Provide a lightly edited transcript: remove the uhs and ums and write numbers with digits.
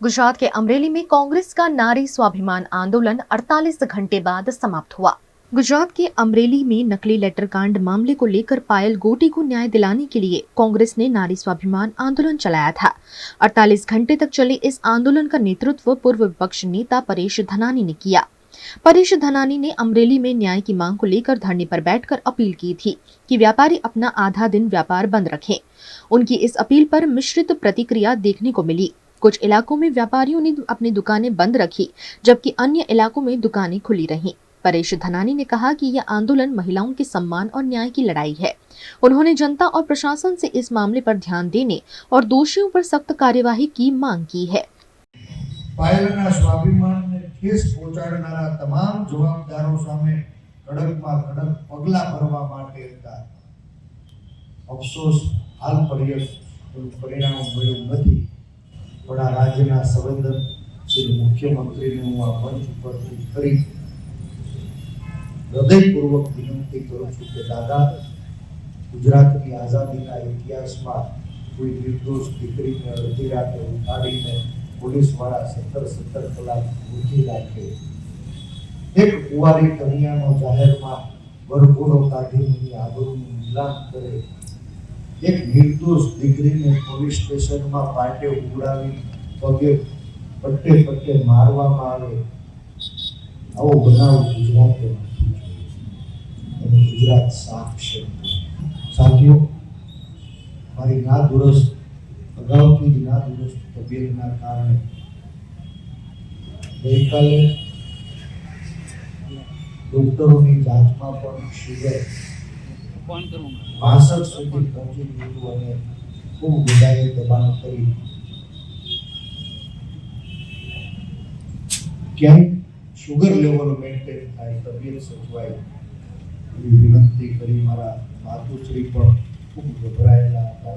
गुजरात के अमरेली में कांग्रेस का नारी स्वाभिमान आंदोलन 48 घंटे बाद समाप्त हुआ। गुजरात के अमरेली में नकली लेटर कांड मामले को लेकर पायल गोटी को न्याय दिलाने के लिए कांग्रेस ने नारी स्वाभिमान आंदोलन चलाया था। 48 घंटे तक चले इस आंदोलन का नेतृत्व पूर्व विपक्ष नेता परेश धनानी ने किया। परेश धनानी ने अमरेली में न्याय की मांग को लेकर धरने पर बैठकर अपील की थी कि व्यापारी अपना आधा दिन व्यापार बंद रखें। उनकी इस अपील पर मिश्रित प्रतिक्रिया देखने को मिली। कुछ इलाकों में व्यापारियों ने अपनी दुकानें बंद रखी, जबकि अन्य इलाकों में दुकानें खुली रहीं। परेश धनानी ने कहा कि यह आंदोलन महिलाओं के सम्मान और न्याय की लड़ाई है। उन्होंने जनता और प्रशासन से इस मामले पर ध्यान देने और दोषियों पर सख्त कार्यवाही की मांग की है। પાયલના સ્વાભિમાનને ઠેસ પહોંચાડનારા તમામ જવાબદારો સામે કડકમાં કડક પગલાં ભરવા માટે હતા। અફસોસ હાલ પરિણામ મળ્યું નથી, પણ આ રાજ્યના સંવેદનશીલ મુખ્યમંત્રીને હું આ મંચ ઉપરથી કરી હૃદયપૂર્વક વિનંતી કરું છું કે દાદા, ગુજરાતની આઝાદીના ઇતિહાસમાં કોઈ નિર્દોષ દીકરીને અડધી રાતે ઉઠાડીને पुलिस वाला 17 कलाक ઊંઘી રાખે, एक कुंवारी कन्यानो जाહેરમાં વરઘોડો કાઢીને આબરૂનું નીલામ કરે, एक निर्दोष દીકરીને પોલીસ સ્ટેશનમાં પાટે ઉડાવી પગે પટ્ટે પટ્ટે મારવામાં આવે, આવો બનાવ ગુજરાતમાં અને ગુજરાત સાફ છે। સાથીઓ, મારી નાદુરસ્ત અગાઉથી જ નાદુરસ્ત તબિયતના કારણે ગઈકાલે ડોક્ટરોની જાંચમાં પણ શુગર 62 સુધી પહોંચી ગયું અને ખૂબ બધાએ દબાણ કરી ક્યાંય શુગર લેવલ મેન્ટેન થાય, તબિયત સચવાય એવી વિનંતી કરી। મારા માતુશ્રી પણ ખૂબ ગભરાયેલા હતા।